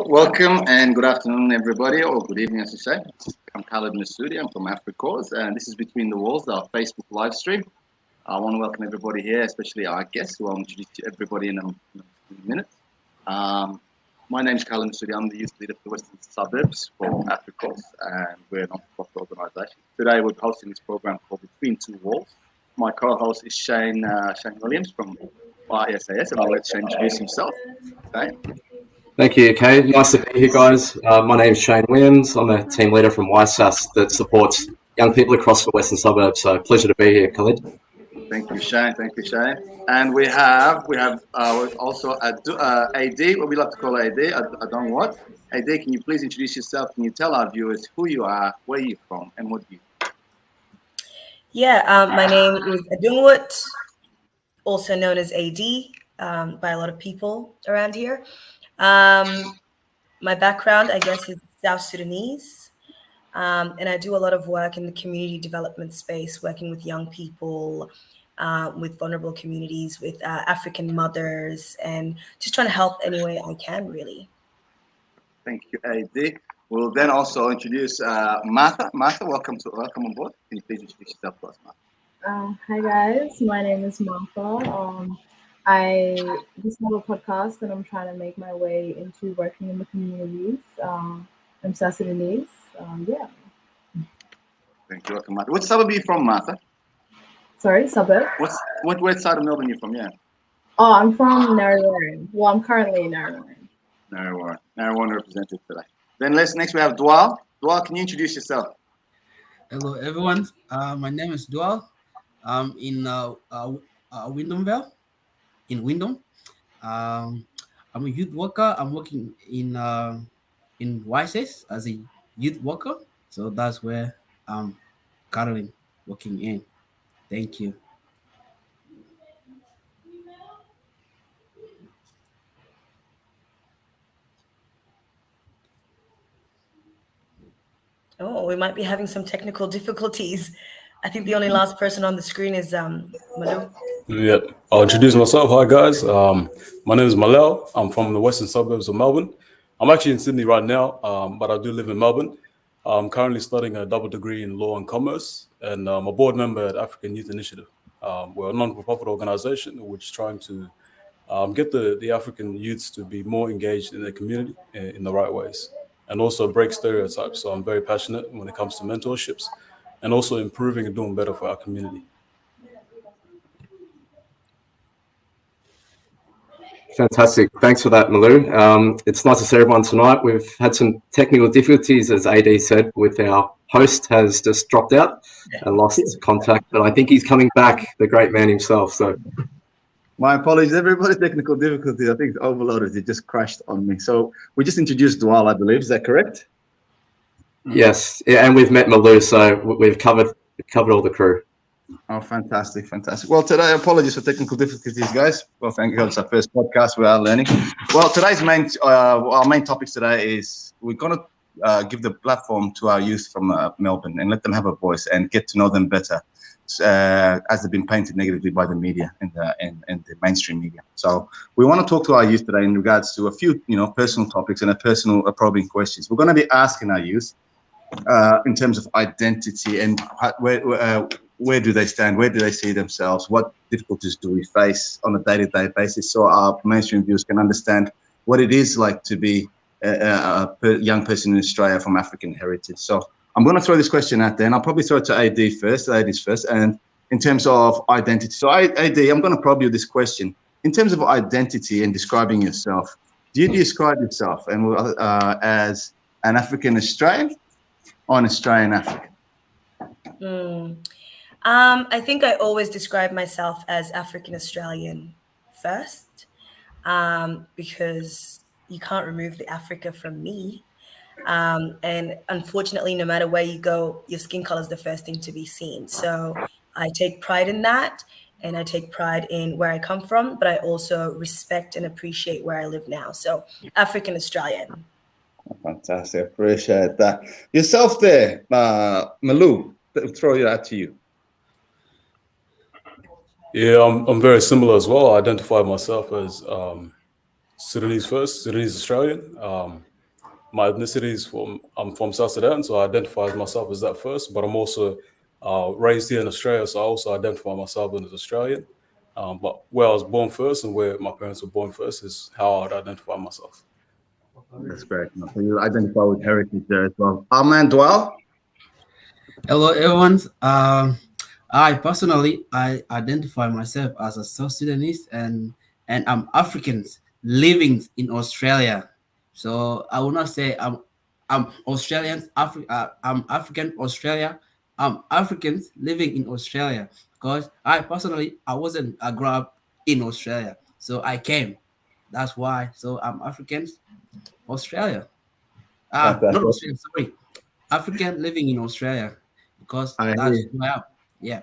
Welcome and good afternoon, everybody, or good evening, I should say. I'm Khalid Masudi. I'm from Africause, and this is Between the Walls, our Facebook live stream. I want to welcome everybody here, especially our guests, who I'll introduce to everybody in a few minutes. My name is Khalid Masudi. I'm the youth leader for the Western Suburbs for Africause, and we're a non-profit organisation. Today, we're hosting this program called Between Two Walls. My co-host is Shane Williams from YSAS, and I'll let Shane introduce himself. Okay. Thank you, Kay. Nice to be here, guys. My name is Shane Williams. I'm a team leader from YSAS that supports young people across the Western Suburbs. So pleasure to be here, Khalid. Thank you, Shane. Thank you, Shane. And we have also AD, what we like to call AD. I don't know what. AD, can you please introduce yourself? Can you tell our viewers who you are, where you're from, and what do you do? Yeah, my name is Adungwut, also known as AD by a lot of people around here. My background, I guess, is South Sudanese, and I do a lot of work in the community development space, working with young people, with vulnerable communities, with African mothers, and just trying to help any way I can, really. Thank you, AD. We'll then also introduce Martha. Martha, welcome on board. Can you please introduce yourself to us, Martha? Hi guys, my name is Martha. I just have a podcast and I'm trying to make my way into working in the communities. I'm South Sudanese. Yeah. Thank you, welcome, Martha. What suburb are you from, Martha? Sorry, suburb? What side of Melbourne are you from, yeah? Oh, I'm from Narre. Well, I'm currently in Narre. Narre represented today. Then next we have Dwal. Dwal, can you introduce yourself? Hello, everyone. My name is Dwal. I'm in Wyndhamville, in Wyndham. I'm a youth worker. I'm working in YSAS as a youth worker. So that's where I'm currently working in. Thank you. Oh, we might be having some technical difficulties. I think the only last person on the screen is Malu. Yeah, I'll introduce myself. Hi, guys. My name is Malel. I'm from the western suburbs of Melbourne. I'm actually in Sydney right now, but I do live in Melbourne. I'm currently studying a double degree in law and commerce, and I'm a board member at African Youth Initiative. We're a non-profit organization which is trying to get the African youths to be more engaged in their community in the right ways, and also break stereotypes. So I'm very passionate when it comes to mentorships and also improving and doing better for our community. Fantastic. Thanks for that, Malu. It's nice to see everyone tonight. We've had some technical difficulties, as AD said, with our host has just dropped out and lost contact, but I think he's coming back, the great man himself. So my apologies, everybody. Technical difficulties. I think it's overloaded. It just crashed on me. So we just introduced Dwal, I believe. Is that correct? Yes, yeah, and we've met Malu, so we've covered all the crew. Oh, fantastic. Well, today, apologies for technical difficulties, guys. Well, thank God it's our first podcast. We are learning. Well, our main topics today is we're going to give the platform to our youth from Melbourne and let them have a voice and get to know them better, as they've been painted negatively by the media and the mainstream media. So we want to talk to our youth today in regards to a few, personal topics and probing questions. We're going to be asking our youth in terms of identity and where do they stand? Where do they see themselves? What difficulties do we face on a day-to-day basis so our mainstream viewers can understand what it is like to be a young person in Australia from African heritage? So I'm going to throw this question out there, and I'll probably throw it to AD first, ladies first, and in terms of identity. So AD, I'm going to probe you this question. In terms of identity and describing yourself, do you describe yourself as an African Australian or an Australian African? I think I always describe myself as African Australian first, because you can't remove the Africa from me. And unfortunately, no matter where you go, your skin color is the first thing to be seen. So I take pride in that, and I take pride in where I come from, but I also respect and appreciate where I live now. So African Australian. Fantastic, appreciate that. Yourself there, Malu, throw it out to you. Yeah, I'm very similar as well. I identify myself as Sudanese first, Sudanese Australian. my ethnicity is I'm from South Sudan, so I identify myself as that first. But I'm also raised here in Australia, so I also identify myself as Australian. But where I was born first and where my parents were born first is how I'd identify myself. That's great. So you identify with heritage there as well. Our man Dwell. Hello, everyone. I personally I identify myself as a South Sudanese and I'm African living in Australia. So I will not say I'm Australian. I'm African Australia. I'm Africans living in Australia because I personally I wasn't I grew up in Australia, so I came. That's why. So I'm African Australia. Not Fantastic. Australia. Sorry, African living in Australia because I hear that's you. who I am. Yeah.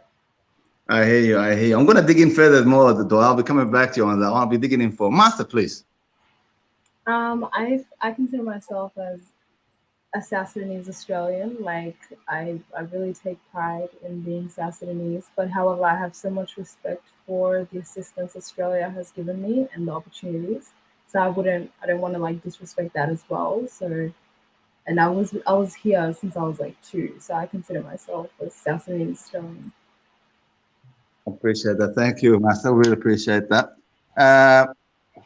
I hear you. I hear you. I'm going to dig in further more at the door. I'll be coming back to you on that. I'll be digging in for Master, please. I consider myself as a South Sudanese Australian. Like I really take pride in being South Sudanese. But however, I have so much respect for the assistance Australia has given me and the opportunities. So I don't want to like disrespect that as well. So and I was here since I was like 2. So I consider myself a South Sudanese Australian. Appreciate that. Thank you, Master. Really appreciate that.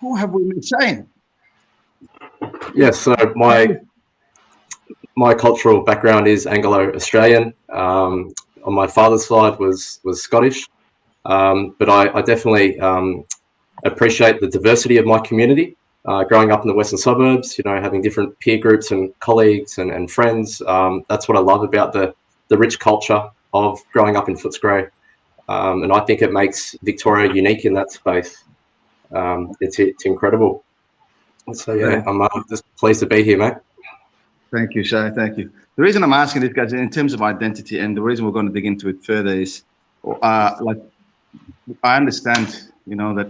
Who have we met? Shane. Yes, so my cultural background is Anglo-Australian. On my father's side was Scottish, but I definitely appreciate the diversity of my community. Growing up in the Western suburbs, you know, having different peer groups and colleagues and friends, that's what I love about the rich culture of growing up in Footscray. And I think it makes Victoria unique in that space. It's incredible. So yeah, I'm just pleased to be here, mate. Thank you, Shane. Thank you. The reason I'm asking this, guys, in terms of identity, and the reason we're going to dig into it further is, like, I understand, you know, that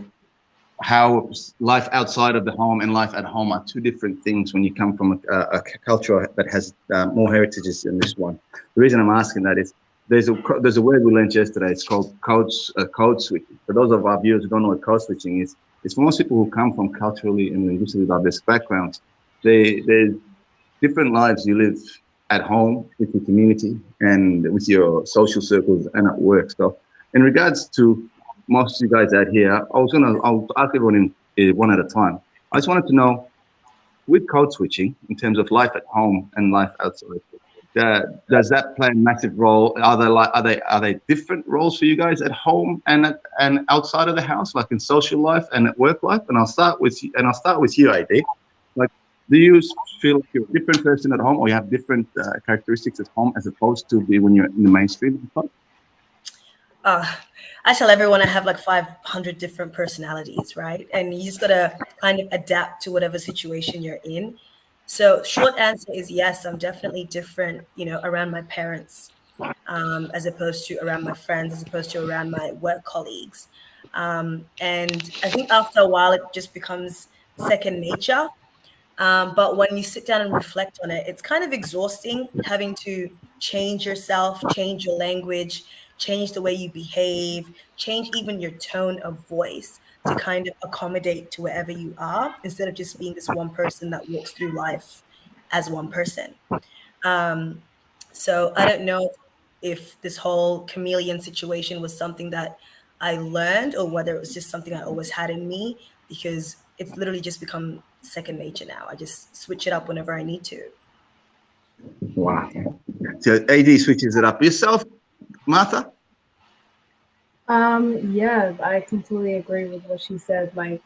how life outside of the home and life at home are 2 different things when you come from a culture that has more heritages than this one. The reason I'm asking that is there's a word we learned yesterday. It's called code switching. For those of our viewers who don't know what code switching is, it's for most people who come from culturally and linguistically diverse backgrounds. There's different lives you live at home with your community and with your social circles and at work. So in regards to most of you guys out here, I'll ask everyone in one at a time. I just wanted to know, with code switching, in terms of life at home and life outside, does that play a massive role? Are they different roles for you guys at home and outside of the house, like in social life and at work life? And I'll start with you, AD. Like, do you feel like you're a different person at home, or you have different characteristics at home as opposed to when you're in the mainstream? I tell everyone I have like 500 different personalities, right? And you just gotta kind of adapt to whatever situation you're in. So short answer is yes, I'm definitely different, you know, around my parents, as opposed to around my friends, as opposed to around my work colleagues. And I think after a while, it just becomes second nature. But when you sit down and reflect on it, it's kind of exhausting having to change yourself, change your language, change the way you behave, change even your tone of voice to kind of accommodate to wherever you are, instead of just being this one person that walks through life as one person. So I don't know if this whole chameleon situation was something that I learned or whether it was just something I always had in me, because it's literally just become second nature now. I just switch it up whenever I need to. Wow. So AD switches it up. Yourself, Martha? Yeah, I completely agree with what she said. Like,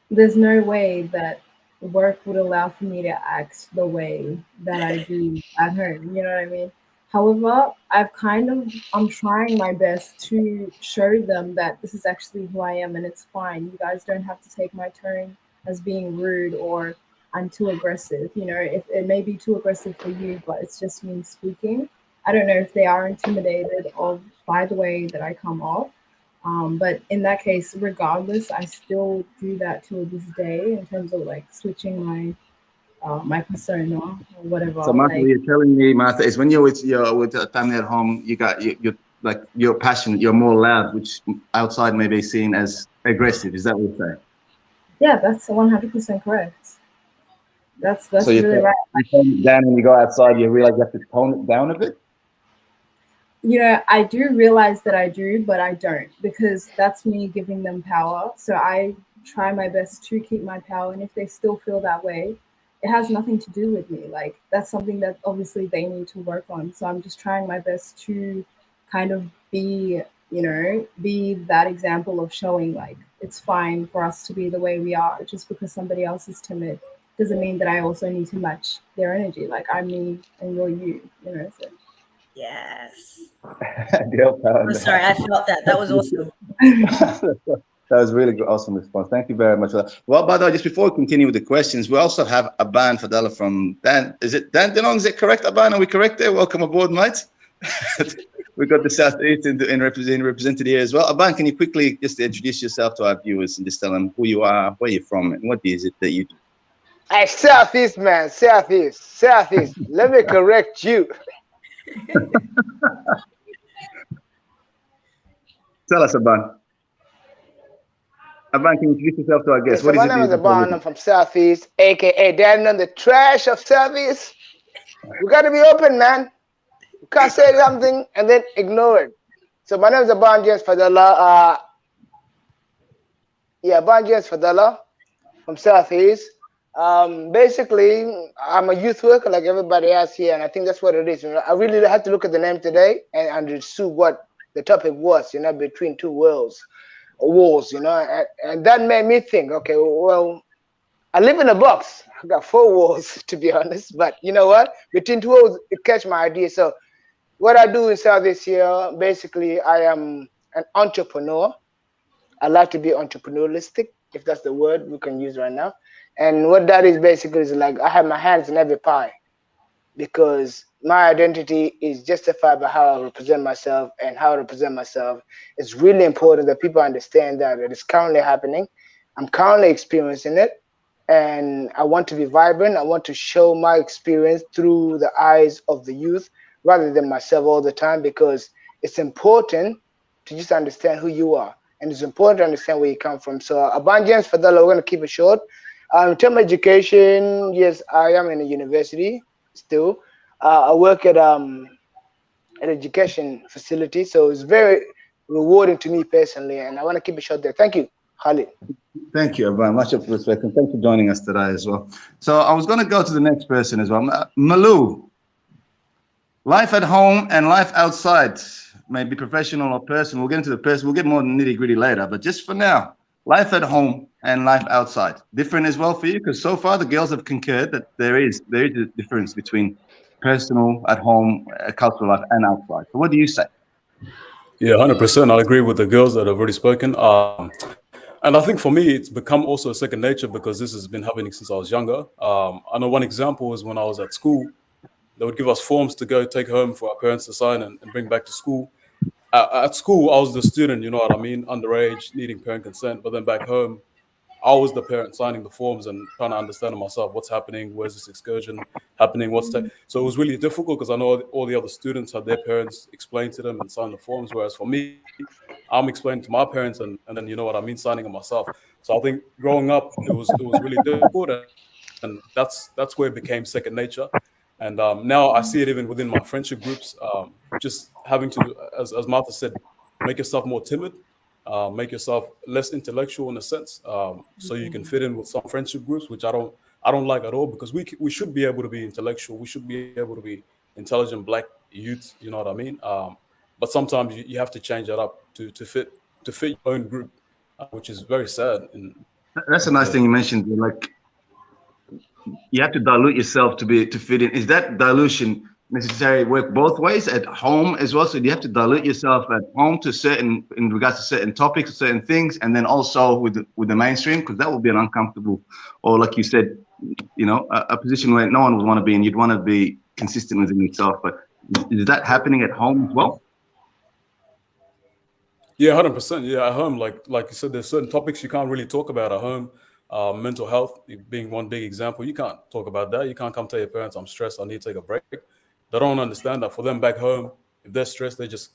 there's no way that work would allow for me to act the way that I do at home. You know what I mean? However, I'm trying my best to show them that this is actually who I am and it's fine. You guys don't have to take my tone as being rude or I'm too aggressive. You know, if it may be too aggressive for you, but it's just me speaking. I don't know if they are intimidated by the way that I come off. But in that case, regardless, I still do that to this day in terms of like switching my persona or whatever. So Martha, what you're telling me, Martha, is when you're with a family at home, you're like, you're passionate, you're more loud, which outside may be seen as aggressive. Is that what you're saying? Yeah, that's 100% correct. That's So you really right. tone it down when you go outside. You realize you have to tone it down a bit. I do realize that I do, but I don't, because that's me giving them power. So I try my best to keep my power. And if they still feel that way, it has nothing to do with me. Like, that's something that obviously they need to work on. So I'm just trying my best to kind of be that example of showing, like, it's fine for us to be the way we are. Just because somebody else is timid doesn't mean that I also need to match their energy. Like, I'm me and you're you. So. Yes. Girl power in I'm the sorry, I house. felt that. That was awesome. That was really good, awesome response. Thank you very much for that. Well, by the way, just before we continue with the questions, we also have Aban Fadela from Dan. Is it Dan Denong? Is it correct, Aban? Are we correct there? Welcome aboard, mate. We've got the Southeast represented here as well. Aban, can you quickly just introduce yourself to our viewers and just tell them who you are, where you're from, and what is it that you do? Hey, Southeast, man. Southeast. Let me correct you. Tell us, Aban. Aban, can you introduce yourself to our guests? So What is my it that name you is do for a Aban. living? I'm from Southeast, aka Daddy on the trash of Southeast. We got to be open, man. You can't say something and then ignore it. So my name is Aban James Fadela. Aban James Fadela from Southeast. Basically, I'm a youth worker like everybody else here, and I think that's what it is. I really had to look at the name today and understood what the topic was. Between two worlds, walls. And that made me think. Okay, well, I live in a box. I got 4 walls, to be honest. But you know what? Between two walls, it catch my idea. So what I do in Southeast here, basically, I am an entrepreneur. I like to be entrepreneurialistic, if that's the word we can use right now. And what that is basically is like I have my hands in every pie because my identity is justified by how I represent myself, and how I represent myself is really important that people understand that it is currently happening. I'm currently experiencing it, and I want to be vibrant. I want to show my experience through the eyes of the youth rather than myself all the time, because it's important to just understand who you are, and it's important to understand where you come from. So, Aban James Fadala, we're going to keep it short. In terms of education, yes, I am in a university still. I work at an education facility, so it's very rewarding to me personally, and I want to keep it short there. Thank you, Khalid. Thank you, Aban. Much appreciated. And thanks for joining us today as well. So I was going to go to the next person as well. Malu, life at home and life outside, maybe professional or personal. We'll get into the person. We'll get more nitty gritty later. But just for now, life at home and life outside, different as well for you? Because so far the girls have concurred that there is a difference between personal at home, cultural life, and outside. So what do you say? Yeah, 100%. I agree with the girls that have already spoken. And I think for me, it's become also a second nature because this has been happening since I was younger. I know one example is when I was at school, they would give us forms to go take home for our parents to sign and bring back to school. At school, I was the student, you know what I mean, underage, needing parent consent. But then back home, I was the parent signing the forms and trying to understand myself what's happening, where's this excursion happening, so it was really difficult because I know all the other students had their parents explain to them and sign the forms, whereas for me, I'm explaining to my parents and then you know what I mean, signing it myself. So I think growing up, it was really difficult, and that's where it became second nature. And now I see it even within my friendship groups, just having to, as Martha said, make yourself more timid, make yourself less intellectual in a sense, so you can fit in with some friendship groups, which I don't like at all, because we should be able to be intellectual, we should be able to be intelligent black youth, you know what I mean. But sometimes you have to change that up to fit your own group, which is very sad. That's a nice Yeah. thing you mentioned. Like you have to dilute yourself to fit in. Is that dilution necessary work both ways at home as well? So do you have to dilute yourself at home to in regards to certain topics, certain things, and then also with the mainstream, because that would be an uncomfortable, or like you said, a position where no one would want to be in. You'd want to be consistent within yourself. But is that happening at home as well? Yeah, 100%. Yeah, at home, like you said, there's certain topics you can't really talk about at home. Mental health being one big example. You can't talk about that. You can't come tell your parents, "I'm stressed. I need to take a break." They don't understand that. For them back home, if they're stressed, they just,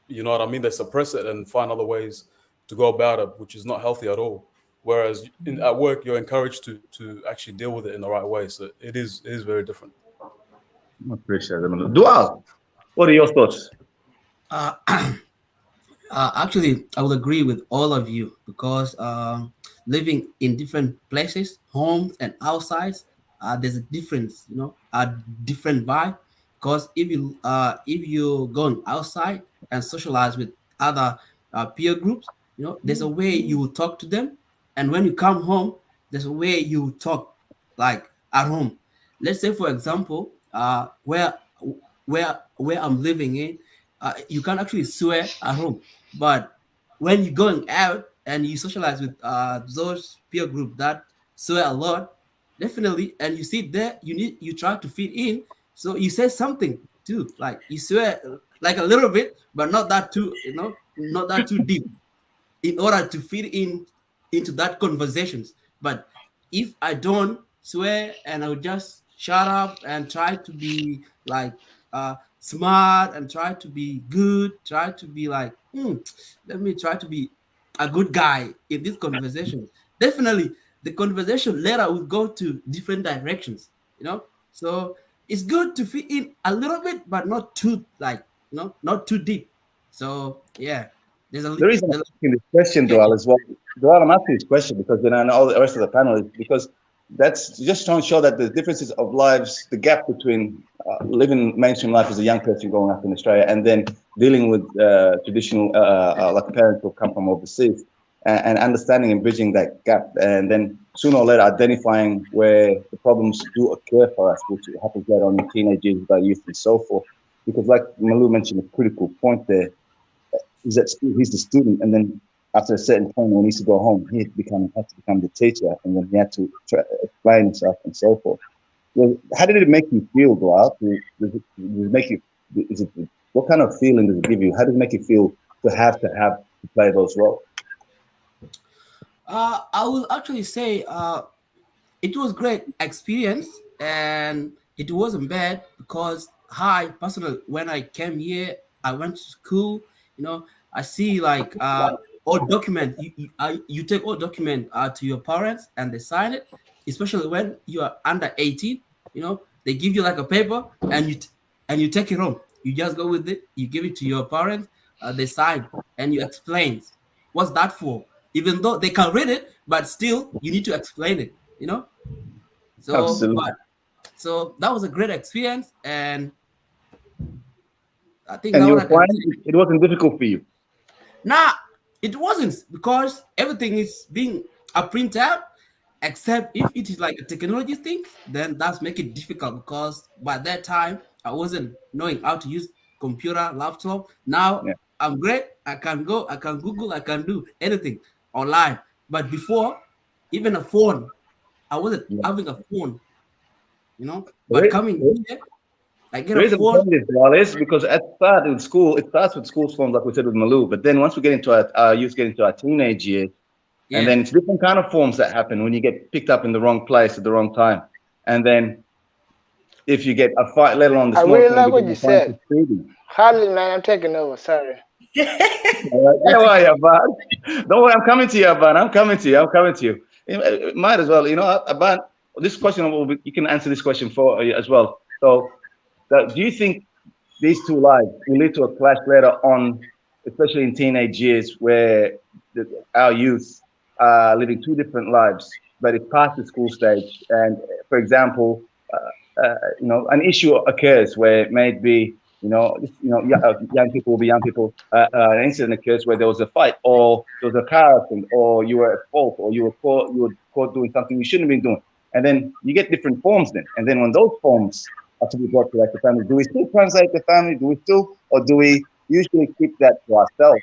you know what I mean, they suppress it and find other ways to go about it, which is not healthy at all. whereas at work you're encouraged to actually deal with it in the right way. So it is very different. I appreciate it. Dual, what are your thoughts? Uh, Actually, I would agree with all of you because living in different places, homes and outsides, there's a difference, a different vibe. Because if you're going outside and socialize with other peer groups, there's a way you will talk to them, and when you come home, there's a way you will talk like at home. Let's say, for example, where I'm living in, you can't actually swear at home, but when you're going out and you socialize with those peer group that swear a lot, definitely, and you sit there, you try to fit in, so you say something too, like you swear like a little bit, but not that too, not that too deep, in order to fit in into that conversations. But if I don't swear and I'll just shut up and try to be like smart and try to be good, try to be like, let me try to be a good guy in this conversation. Definitely, the conversation later will go to different directions. So it's good to fit in a little bit, but not too not too deep. So yeah, there's a The reason I'm asking this question, yeah. Dual, as well, Dual, I'm asking this question because then I know all the rest of the panel is because that's just trying to show that the differences of lives, the gap between living mainstream life as a young person growing up in Australia and then dealing with traditional, like parents who come from overseas and understanding and bridging that gap. And then sooner or later identifying where the problems do occur for us, which happens later on in teenage years with our youth and so forth. Because like Malu mentioned, a critical point there, he's at school, he's the student, and then after a certain point when he needs to go home, he had to become the teacher, and then he had to explain himself and so forth. Well, how did it make you feel, Dwight? Does it make you? Is it what kind of feeling does it give you? How does it make you feel to play those roles? I will actually say it was great experience, and it wasn't bad because I personally, when I came here, I went to school. I see like all document. You take all document to your parents and they sign it. Especially when you are under 18, they give you like a paper and you take it home. You just go with it. You give it to your parents. They sign and you explain what's that for. Even though they can read it, but still you need to explain it. So, Absolutely. so that was a great experience, and I think And that you what were I can fine. say. It wasn't difficult for you. Nah, it wasn't because everything is being print out, except if it is like a technology thing, then that's make it difficult because by that time I wasn't knowing how to use computer, laptop. Now Yeah. I'm great. I can go, I can Google, I can do anything online. But before, even a phone, I wasn't Yeah. having a phone, But The coming here, I get a reason I'm phone. saying this, Bilal, is because at start in school, it starts with school forms, like we said with Malou. But then once we get into our youth, get into our teenage years, and Yeah. then it's different kind of forms that happen when you get picked up in the wrong place at the wrong time. And then if you get a fight, let alone the I small really thing, like you what get you a fine for said. speeding. Harley, man, I'm taking over. Sorry. All right. Don't worry, Aban. Don't worry, I'm coming to you, Aban. I'm coming to you. I'm coming to you. Might as well, Aban. This question will be, you can answer this question for as well. So, do you think these two lives will lead to a clash later on, especially in teenage years, where our youth are living two different lives, but it's past the school stage? And for example, an issue occurs where it may be, young people will be young people. An incident occurs where there was a fight, or there was a car accident, or you were at fault, or you were caught doing something you shouldn't have been doing, and then you get different forms. And then when those forms are to be brought to like the family, do we still translate the family? Or do we usually keep that to ourselves?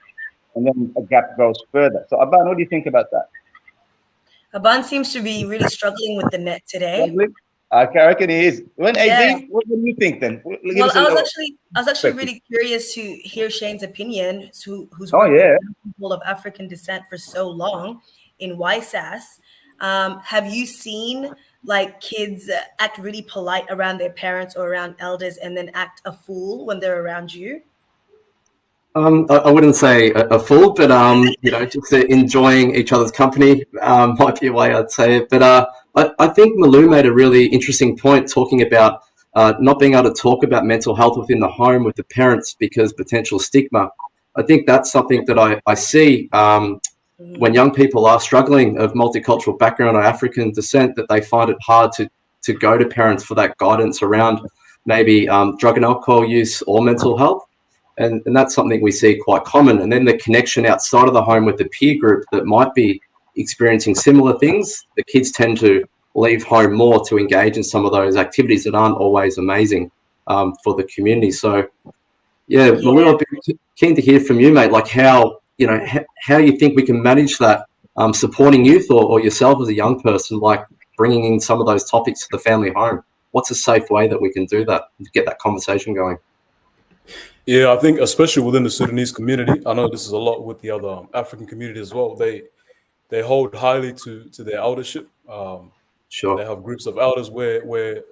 And then a gap goes further. So, Aban, what do you think about that? Aban seems to be really struggling with the net today. Struggling? I reckon he is. When Yeah. AD, what do you think then? Give Well, us I was a actually perspective. really curious to hear Shane's opinion, who's Oh worked yeah. with people of African descent for so long in YSAS. Have you seen like kids act really polite around their parents or around elders and then act a fool when they're around you? I wouldn't say a fool, but just enjoying each other's company might be a way I'd say it. But I think Malou made a really interesting point talking about not being able to talk about mental health within the home with the parents because potential stigma. I think that's something that I see when young people are struggling of multicultural background or African descent, that they find it hard to go to parents for that guidance around maybe drug and alcohol use or mental health. And that's something we see quite common. And then the connection outside of the home with the peer group that might be experiencing similar things, the kids tend to leave home more to engage in some of those activities that aren't always amazing for the community. So, yeah, Malou, I'd be keen to hear from you, mate, like how you think we can manage that, supporting youth or yourself as a young person, like bringing in some of those topics to the family home. What's a safe way that we can do that to get that conversation going? Yeah, I think especially within the Sudanese community, I know this is a lot with the other African community as well. They hold highly to their eldership. Sure. They have groups of elders where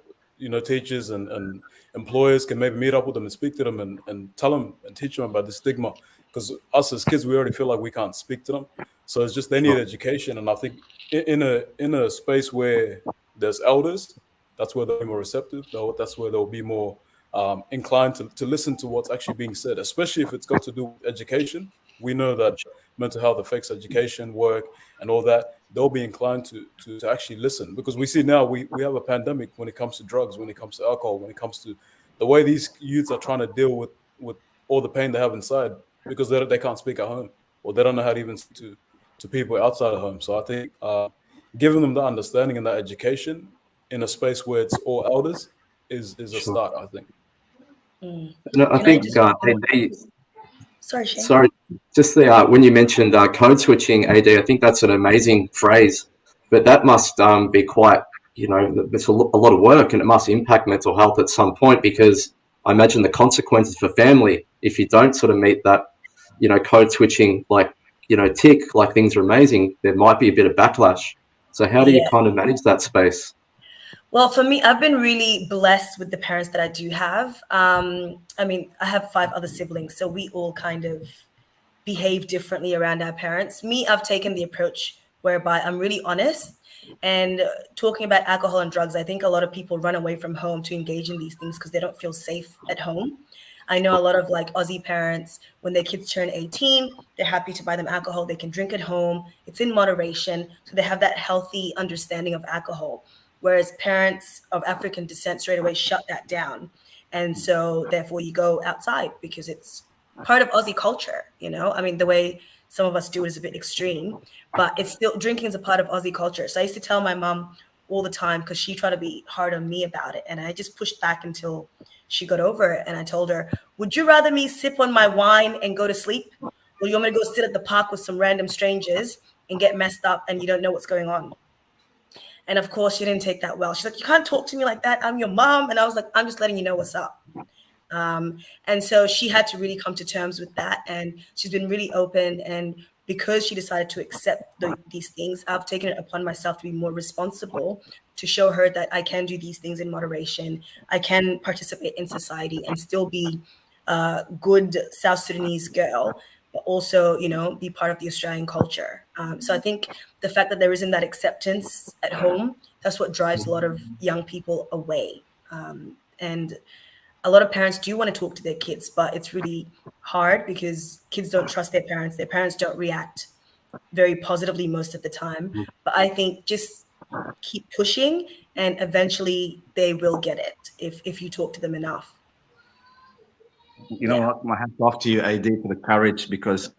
teachers and employers can maybe meet up with them and speak to them and tell them and teach them about the stigma. Because us as kids, we already feel like we can't speak to them. So it's just they need education. And I think in a space where there's elders, that's where they'll be more receptive. That's where they'll be more inclined to listen to what's actually being said, especially if it's got to do with education. We know that mental health affects education, work, and all that. They'll be inclined to actually listen, because we see now we have a pandemic when it comes to drugs, when it comes to alcohol, when it comes to the way these youths are trying to deal with all the pain they have inside, because they can't speak at home, or they don't know how to even speak to people outside of home. So I think giving them that understanding and that education in a space where it's all elders is a start, I think. No, I think Sorry, Shane. Sorry, just when you mentioned code switching, AD, I think that's an amazing phrase, but that must be quite, it's a lot of work, and it must impact mental health at some point, because I imagine the consequences for family, if you don't sort of meet that, code switching, tick, like things are amazing, there might be a bit of backlash. So how do you kind of manage that space? Well, for me, I've been really blessed with the parents that I do have. I have 5 other siblings, so we all kind of behave differently around our parents. Me, I've taken the approach whereby I'm really honest. And talking about alcohol and drugs, I think a lot of people run away from home to engage in these things because they don't feel safe at home. I know a lot of Aussie parents, when their kids turn 18, they're happy to buy them alcohol. They can drink at home. It's in moderation. So they have that healthy understanding of alcohol. Whereas parents of African descent straight away shut that down. And so therefore you go outside because it's part of Aussie culture, the way some of us do it is a bit extreme, but it's still, drinking is a part of Aussie culture. So I used to tell my mom all the time, because she tried to be hard on me about it. And I just pushed back until she got over it. And I told her, would you rather me sip on my wine and go to sleep? Or you want me to go sit at the park with some random strangers and get messed up and you don't know what's going on? And of course, she didn't take that well. She's like, you can't talk to me like that. I'm your mom. And I was like, I'm just letting you know what's up. And so she had to really come to terms with that. And she's been really open. And because she decided to accept these things, I've taken it upon myself to be more responsible, to show her that I can do these things in moderation. I can participate in society and still be a good South Sudanese girl, but also, be part of the Australian culture. So I think the fact that there isn't that acceptance at home, that's what drives a lot of young people away. And a lot of parents do want to talk to their kids, but it's really hard because kids don't trust their parents. Their parents don't react very positively most of the time. But I think just keep pushing and eventually they will get it if you talk to them enough. You know what? My hats off to you, AD, for the courage, because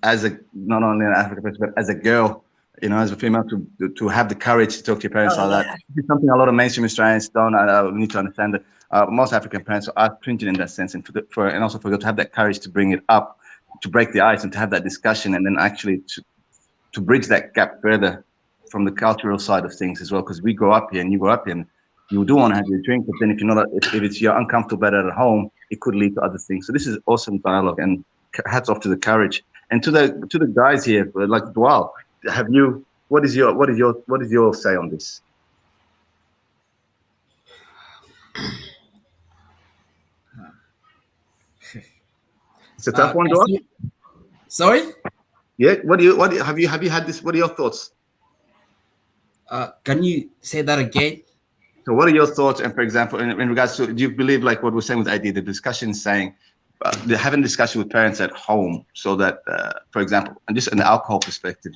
not only an African person, but as a girl, as a female, to have the courage to talk to your parents that. It's something a lot of mainstream Australians don't. I need to understand that most African parents are printed in that sense, and also for you to have that courage to bring it up, to break the ice, and to have that discussion, and then actually to bridge that gap further from the cultural side of things as well. Because we grow up here, and you grow up here, and you do want to have your drink, but then if you're uncomfortable about it at home, it could lead to other things. So this is awesome dialogue, and hats off to the courage. And to the guys here, like Dwal, what is your say on this? It's a tough one, Dor. Sorry. Yeah. What have you had this? What are your thoughts? Can you say that again? So, what are your thoughts? And for example, in regards to, do you believe like what we're saying with ID, the discussion saying, they're having a discussion with parents at home, so that, for example, and just in the alcohol perspective,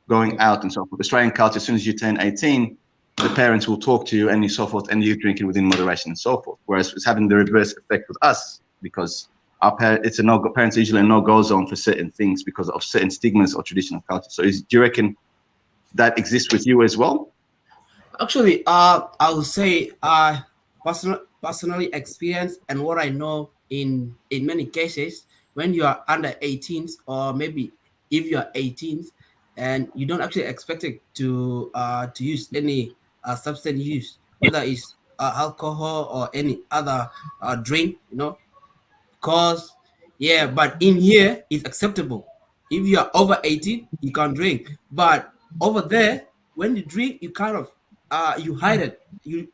going out and so forth. Australian culture, as soon as you turn 18, the parents will talk to you and so forth, and you're drinking within moderation and so forth. Whereas it's having the reverse effect with us, because parents are usually a no-go zone for certain things because of certain stigmas or traditional culture. So, do you reckon that exists with you as well? Actually, I would say I personally experienced, and what I know in many cases, when you are under 18s, or maybe if you are 18s and you don't actually expect it to use any substance use, whether it's alcohol or any other drink, cause but in here it's acceptable. If you are over 18, you can drink, but over there, when you drink, you kind of you hide it. You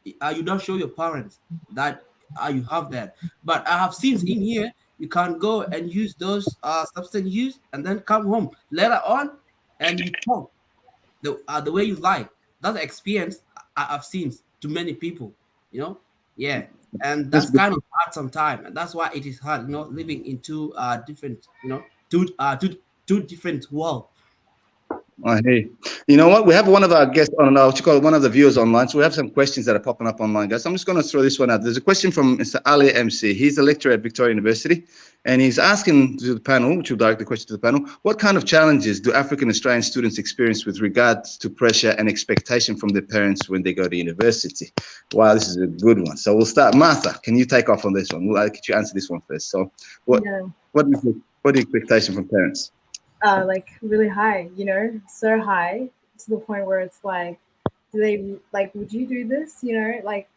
don't show your parents that you have that. But I have seen in here you can go and use those substance use and then come home later on and you talk the way you like. That's the experience I've seen to many people, yeah. And that's kind of hard sometimes, and that's why it is hard, living in two different, two different worlds. I hear you. You know what? We have one of our guests on, what you call it, one of the viewers online. So we have some questions that are popping up online, guys. I'm just going to throw this one out. There's a question from Mr. Ali MC. He's a lecturer at Victoria University, and he's asking to the panel, which will direct the question to the panel, what kind of challenges do African Australian students experience with regards to pressure and expectation from their parents when they go to university? Wow, this is a good one. So we'll start. Martha, can you take off on this one? I'll get you answer this one first. So what is the expectation from parents? Like really high, so high to the point where it's like, do they like, would you do this? Like,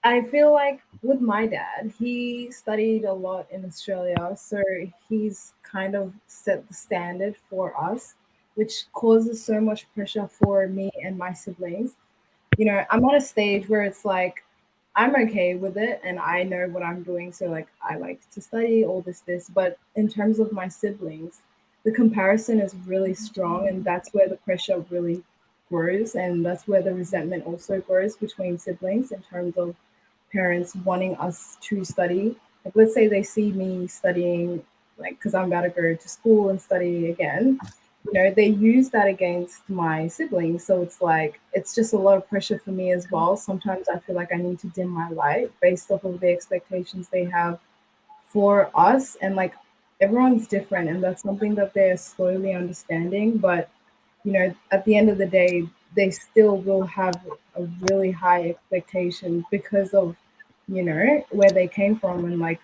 I feel like with my dad, he studied a lot in Australia, so he's kind of set the standard for us, which causes so much pressure for me and my siblings. I'm at a stage where it's like, I'm okay with it and I know what I'm doing. So like, I like to study all this, but in terms of my siblings, the comparison is really strong, and that's where the pressure really grows, and that's where the resentment also grows between siblings in terms of parents wanting us to study. Like, let's say they see me studying, like, because I'm about to go to school and study again, they use that against my siblings. So it's like, it's just a lot of pressure for me as well. Sometimes I feel like I need to dim my light based off of the expectations they have for us. And like, everyone's different, and that's something that they're slowly understanding. But at the end of the day, they still will have a really high expectation because of where they came from, and like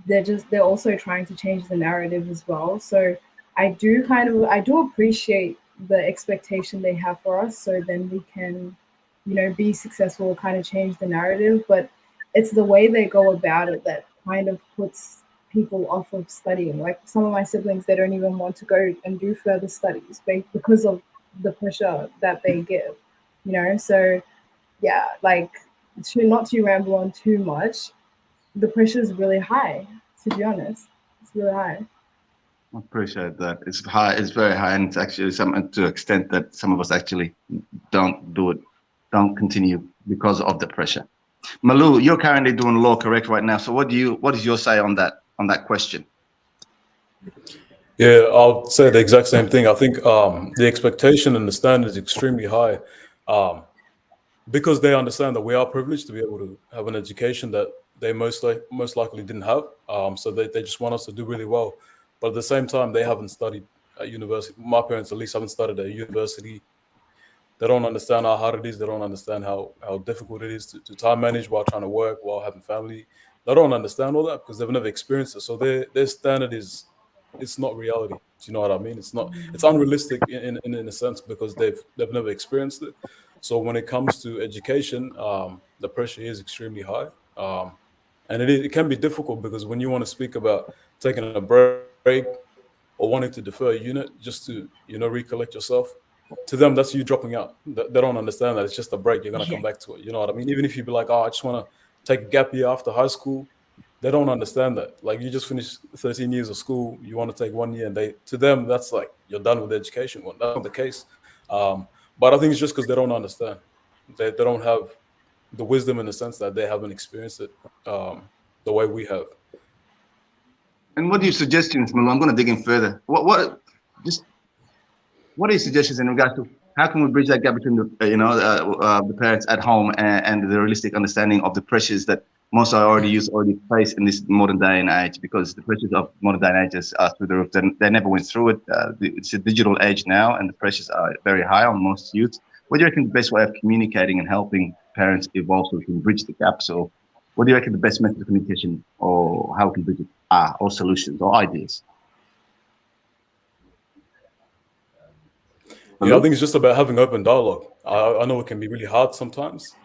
they're also trying to change the narrative as well. So I do appreciate the expectation they have for us, so then we can be successful, kind of change the narrative. But it's the way they go about it that kind of puts people off of studying. Like, some of my siblings, they don't even want to go and do further studies because of the pressure that they give, so yeah, like, not to ramble on too much, the pressure is really high, to be honest. It's really high. I appreciate that. It's high, it's very high, and it's actually something to the extent that some of us actually don't continue because of the pressure. Malu, you're currently doing law, correct, right now? So what is your say on that question? Yeah, I'll say the exact same thing. I think the expectation and the standard is extremely high, because they understand that we are privileged to be able to have an education that they most likely didn't have. So they just want us to do really well. But at the same time, they haven't studied at university. My parents at least haven't studied at university. They don't understand how hard it is. They don't understand how difficult it is to time manage while trying to work, while having family. They don't understand all that because they've never experienced it. So their standard it's not reality. Do you know what I mean? It's unrealistic in a sense because they've never experienced it. So when it comes to education, the pressure is extremely high. And it can be difficult because when you want to speak about taking a break or wanting to defer a unit just to, recollect yourself, to them, that's you dropping out. They don't understand that it's just a break. You're going to come back to it. You know what I mean? Even if you be like, oh, I just want to take a gap year after high school, they don't understand that. Like, you just finished 13 years of school, you want to take 1 year, and to them that's like you're done with education. Well, that's not the case. But I think it's just because they don't understand. They don't have the wisdom in the sense that they haven't experienced it the way we have. And what are your suggestions, Milo? I'm going to dig in further. What are your suggestions in regards to how can we bridge that gap between the parents at home and the realistic understanding of the pressures that most are already face in this modern day and age, because the pressures of modern day and age are through the roof. They never went through it. It's a digital age now, and the pressures are very high on most youths. What do you reckon the best way of communicating and helping parents evolve so we can bridge the gap? So what do you reckon the best method of communication, or how we can bridge it are, or solutions or ideas? Yeah, I think it's just about having open dialogue. I know it can be really hard sometimes.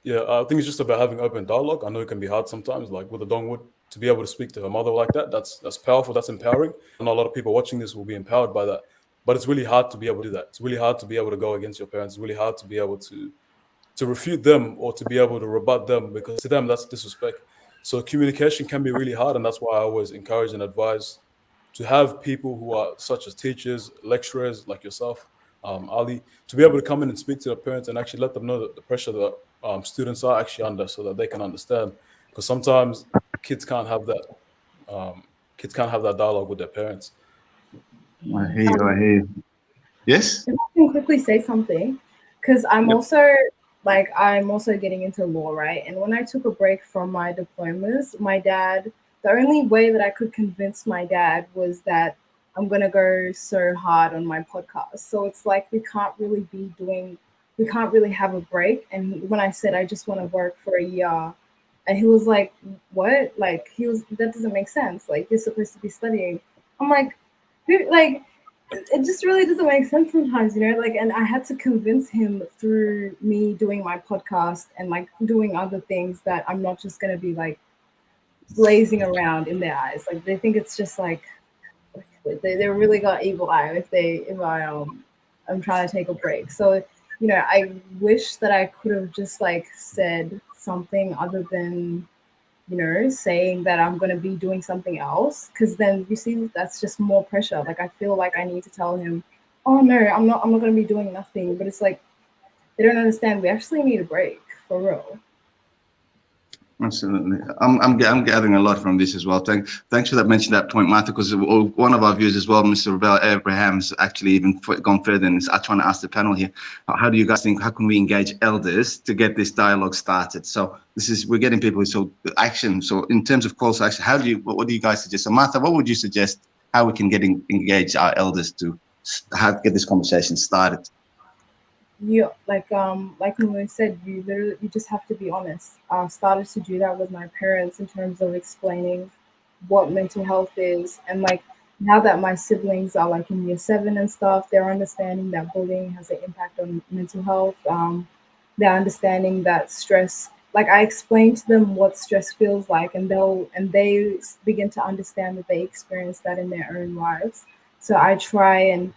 Yeah, I think it's just about having open dialogue. I know it can be hard sometimes, like with a Dongwood, to be able to speak to her mother like that. That's powerful. That's empowering. I know a lot of people watching this will be empowered by that. But it's really hard to be able to do that. It's really hard to be able to go against your parents. It's really hard to be able to refute them or to be able to rebut them, because to them that's disrespect. So communication can be really hard, and that's why I always encourage and advise to have people who are such as teachers, lecturers like yourself, Ali, to be able to come in and speak to their parents and actually let them know that the pressure that students are actually under, so that they can understand. Because sometimes kids can't have that. Kids can't have that dialogue with their parents. I hear you. Yes? If I can quickly say something, because I'm also getting into law, right? And when I took a break from my diplomas, my dad, the only way that I could convince my dad was that I'm going to go so hard on my podcast. So it's like we can't really have a break. And when I said I just want to work for a year, and he was like, what? Like, that doesn't make sense. Like, you're supposed to be studying. I'm like, it just really doesn't make sense sometimes, like, and I had to convince him through me doing my podcast and like doing other things that I'm not just going to be like blazing around in their eyes. Like, they think it's just like they really got evil eye if I'm trying to take a break. So, I wish that I could have just like said something other than saying that I'm going to be doing something else, because then you see that's just more pressure. Like, I feel like I need to tell him, oh no, I'm not going to be doing nothing. But it's like they don't understand. We actually need a break, for real. Absolutely. I'm gathering a lot from this as well. Thanks for that mention that point, Martha, because one of our viewers as well, Mr. Ravel Abraham's actually even gone further and is trying to ask the panel here, how do you guys think, how can we engage elders to get this dialogue started? So we're getting people, so action. So in terms of calls to action, what do you guys suggest? So Martha, what would you suggest how we can engage our elders to get this conversation started? You like we said, you just have to be honest. I started to do that with my parents in terms of explaining what mental health is, and like now that my siblings are like in year 7 and stuff, they're understanding that bullying has an impact on mental health. They're understanding that stress, like I explained to them what stress feels like, and they begin to understand that they experience that in their own lives. So I try and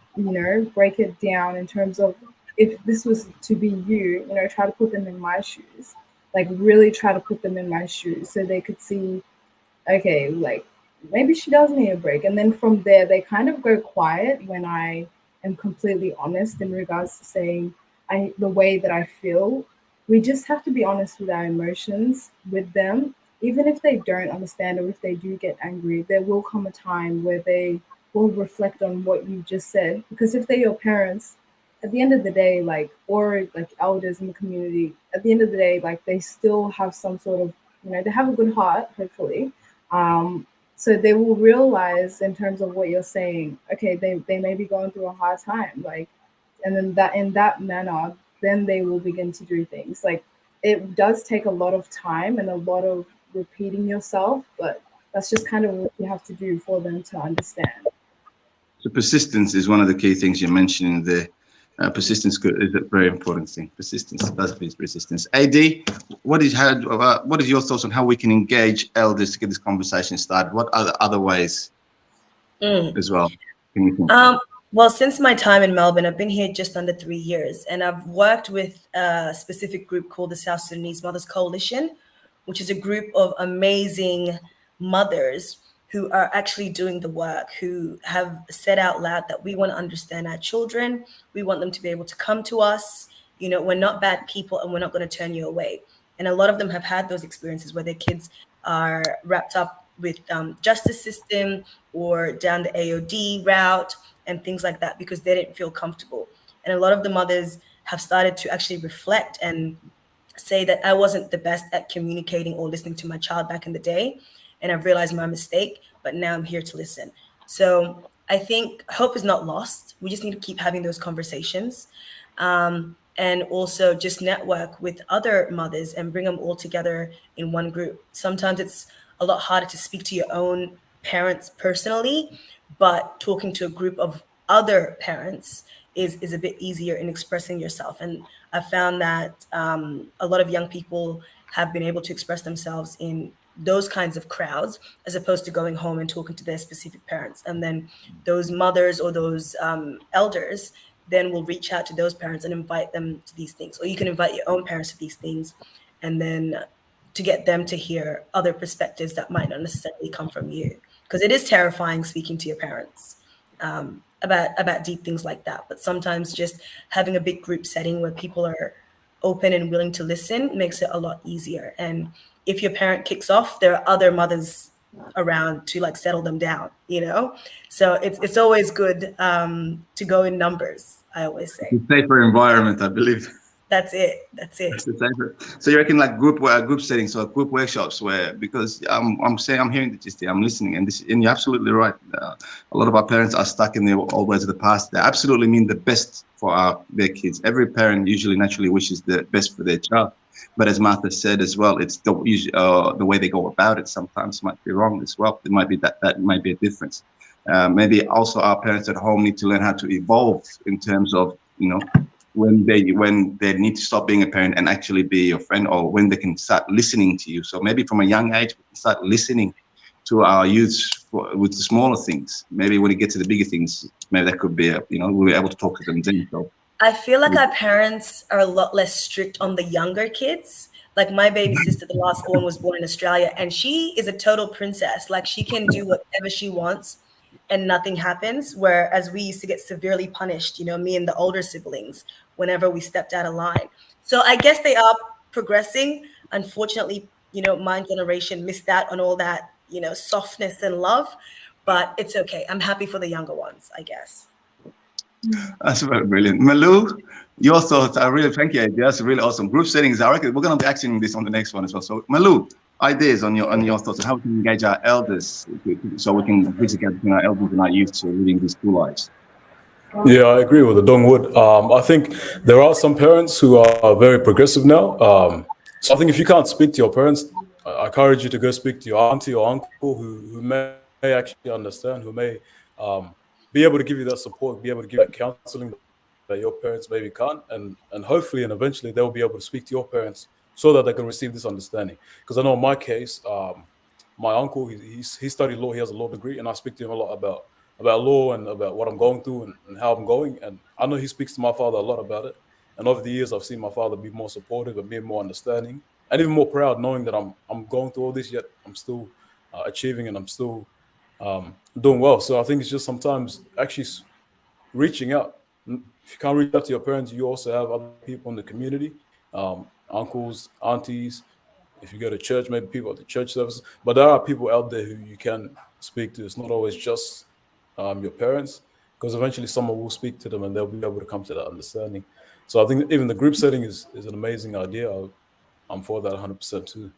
break it down in terms of, if this was to be you, try to put them in my shoes, like really try to put them in my shoes so they could see, okay, like maybe she does need a break. And then from there, they kind of go quiet when I am completely honest in regards to saying the way that I feel. We just have to be honest with our emotions with them. Even if they don't understand, or if they do get angry, there will come a time where they will reflect on what you just said. Because if they're your parents, at the end of the day, or elders in the community, at the end of the day, they still have some sort of, they have a good heart, hopefully. So they will realize in terms of what you're saying, okay, they may be going through a hard time, and then that in that manner, then they will begin to do things. It does take a lot of time and a lot of repeating yourself, but that's just kind of what you have to do for them to understand. So persistence is one of the key things you're mentioning there. Persistence is a very important thing. Persistence, persistence. AD, what is your thoughts on how we can engage elders to get this conversation started? What are the other ways as well? Can you think? Well, since my time in Melbourne, I've been here just under 3 years, and I've worked with a specific group called the South Sudanese Mothers Coalition, which is a group of amazing mothers who are actually doing the work, who have said out loud that we want to understand our children. We want them to be able to come to us. You know, we're not bad people and we're not going to turn you away. And a lot of them have had those experiences where their kids are wrapped up with justice system or down the AOD route and things like that because they didn't feel comfortable. And a lot of the mothers have started to actually reflect and say that I wasn't the best at communicating or listening to my child back in the day. And I've realized my mistake, but now I'm here to listen. So I think hope is not lost. We just need to keep having those conversations. And also just network with other mothers and bring them all together in one group. Sometimes it's a lot harder to speak to your own parents personally, but talking to a group of other parents is a bit easier in expressing yourself. And I found that a lot of young people have been able to express themselves in those kinds of crowds as opposed to going home and talking to their specific parents. And then those mothers or those elders then will reach out to those parents and invite them to these things. Or you can invite your own parents to these things and then to get them to hear other perspectives that might not necessarily come from you. Because it is terrifying speaking to your parents about deep things like that. But sometimes just having a big group setting where people are open and willing to listen makes it a lot easier. And if your parent kicks off, there are other mothers around to like settle them down, you know? So it's always good to go in numbers, I always say. It's a safer environment, I believe. That's it. That's it. So you reckon like group settings or group workshops where, because I'm hearing the gist here, I'm listening, and you're absolutely right. A lot of our parents are stuck in their old ways of the past. They absolutely mean the best for their kids. Every parent usually naturally wishes the best for their child. But as Martha said as well, it's the way they go about it sometimes might be wrong as well. It might be that might be a difference. Maybe also our parents at home need to learn how to evolve in terms of, you know, when they need to stop being a parent and actually be your friend, or when they can start listening to you. So maybe from a young age, we can start listening to our youths with the smaller things. Maybe when it gets to the bigger things, maybe that could be, we're able to talk to them then. So I feel like our parents are a lot less strict on the younger kids. Like my baby sister, the last born, was born in Australia, and she is a total princess. Like she can do whatever she wants and nothing happens. Whereas we used to get severely punished, me and the older siblings, whenever we stepped out of line. So I guess they are progressing. Unfortunately, my generation missed out on all that, softness and love, but it's okay. I'm happy for the younger ones, I guess. That's very brilliant. Malu, your thoughts, I really thank you. That's really awesome. Group settings, I reckon we're going to be actioning this on the next one as well. So Malu, ideas on your thoughts on how we can engage our elders so we can bridge the gap between our elders and our youth who are living these school lives. Yeah, I agree with the Dongwood. I think there are some parents who are very progressive now. So I think if you can't speak to your parents, I encourage you to go speak to your auntie or uncle who may actually understand, who may be able to give you that support, be able to give you that counseling that your parents maybe can't, and hopefully and eventually they'll be able to speak to your parents so that they can receive this understanding. Because I know in my case, my uncle, he studied law, he has a law degree, and I speak to him a lot about law and about what I'm going through and how I'm going. And I know he speaks to my father a lot about it. And over the years, I've seen my father be more supportive and be more understanding and even more proud knowing that I'm going through all this, yet I'm still achieving and I'm still doing well. So I think it's just sometimes actually reaching out. If you can't reach out to your parents, you also have other people in the community, uncles, aunties. If you go to church, maybe people at the church services. But there are people out there who you can speak to. It's not always just your parents, because eventually someone will speak to them and they'll be able to come to that understanding. So I think even the group setting is an amazing idea. I'm for that 100% too.